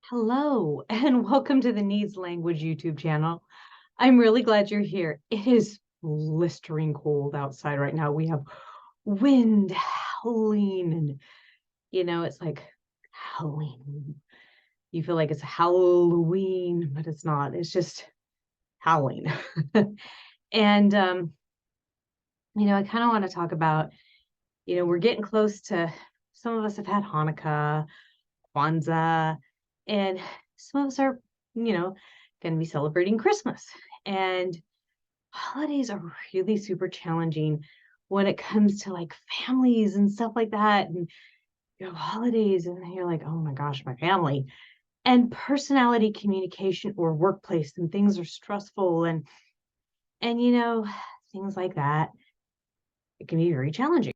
Hello, and welcome to the Needs Language YouTube channel. I'm really glad you're here. It is blistering cold outside right now. We have wind howling, and it's like howling. You feel like it's Halloween, but it's not. It's just howling. And I kind of want to talk about, we're getting close to some of us have had Hanukkah, Kwanzaa, and some of us are, going to be celebrating Christmas. And holidays are really super challenging when it comes to like families and stuff like that. And you have holidays, and then you're like, oh my gosh, my family. And personality communication or workplace, and things are stressful and things like that. It can be very challenging.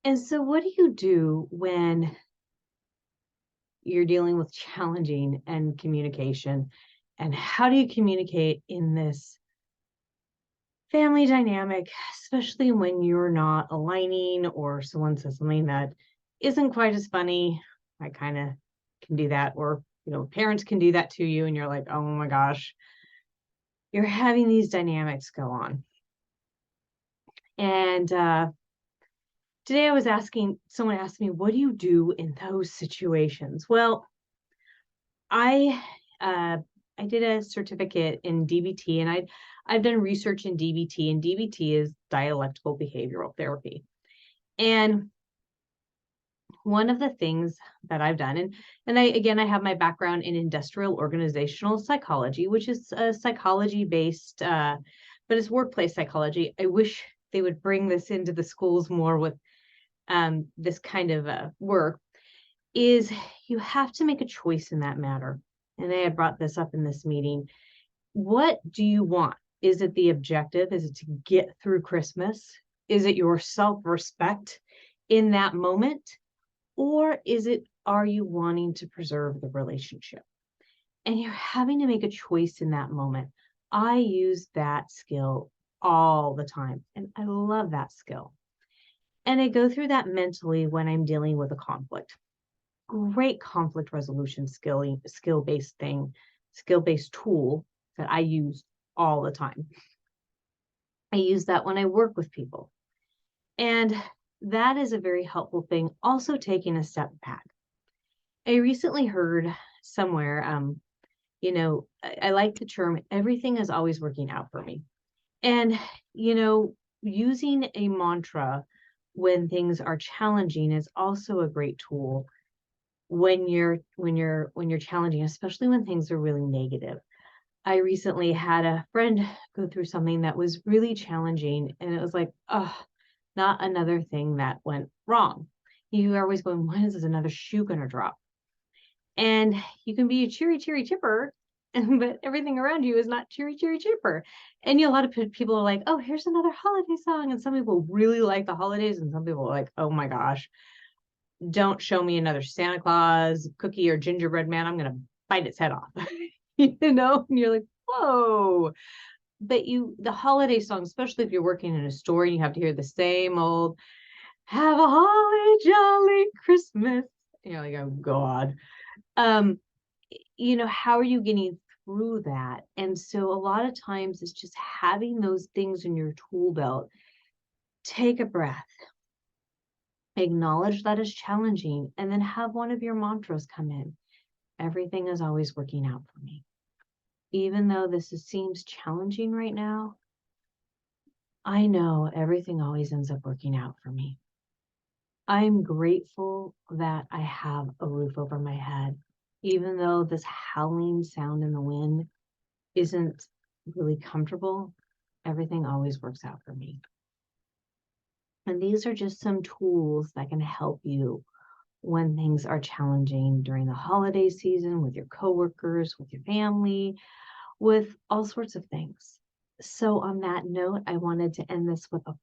And so what do you do when you're dealing with challenging and communication? And how do you communicate in this family dynamic, especially when you're not aligning or someone says something that isn't quite as funny? I kind of can do that. Or, parents can do that to you, and you're like, oh my gosh, you're having these dynamics go on. And today someone asked me, what do you do in those situations? Well, I uh, I did a certificate in DBT, and I've done research in DBT, and DBT is dialectical behavioral therapy. And one of the things that I've done, and I have my background in industrial organizational psychology, which is a psychology based, but it's workplace psychology. I wish they would bring this into the schools more with this kind of work. Is you have to make a choice in that matter. And I had brought this up in this meeting. What do you want? Is it the objective? Is it to get through Christmas? Is it your self-respect in that moment? Or are you wanting to preserve the relationship? And you're having to make a choice in that moment. I use that skill all the time, and I love that skill. And I go through that mentally when I'm dealing with a conflict. Great conflict resolution skill-based tool that I use all the time. I use that when I work with people. And that is a very helpful thing. Also taking a step back. I recently heard somewhere, I like the term, everything is always working out for me. And, using a mantra when things are challenging is also a great tool when you're challenging, especially when things are really negative. I recently had a friend go through something that was really challenging, and it was like, oh, not another thing that went wrong. You are always going, when is this another shoe going to drop? And you can be a cheery, cheery, chipper, but everything around you is not cheery, cheery, chipper. And a lot of people are like, oh, here's another holiday song. And some people really like the holidays, and some people are like, oh my gosh, don't show me another Santa Claus cookie or gingerbread man. I'm going to bite its head off. And you're like, whoa. But the holiday song, especially if you're working in a store and you have to hear the same old, have a holly jolly Christmas. And you're like, oh God. How are you getting through that? And so a lot of times it's just having those things in your tool belt. Take a breath, acknowledge that is challenging, and then have one of your mantras come in. Everything is always working out for me. Even though seems challenging right now, I know everything always ends up working out for me. I'm grateful that I have a roof over my head, even though this howling sound in the wind isn't really comfortable. Everything always works out for me. And these are just some tools that can help you when things are challenging during the holiday season, with your coworkers, with your family, with all sorts of things. So on that note, I wanted to end this with a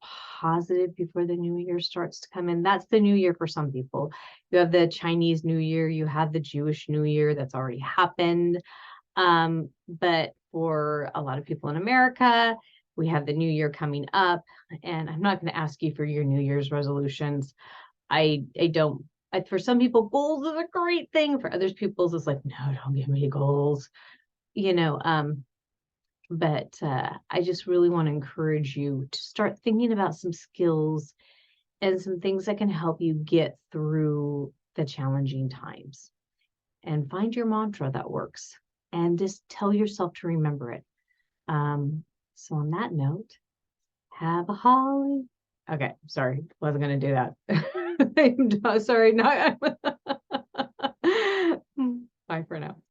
positive before the new year starts to come in. That's the new year for some people. You have the Chinese New Year, you have the Jewish New Year that's already happened. But for a lot of people in America, we have the new year coming up, and I'm not going to ask you for your New Year's resolutions. I don't For some people, goals is a great thing. For others people's, it's like, no, don't give me goals. But I just really want to encourage you to start thinking about some skills and some things that can help you get through the challenging times. And find your mantra that works and just tell yourself to remember it. So on that note, have a holly. Okay, sorry, wasn't gonna do that. I'm sorry, not. Bye for now.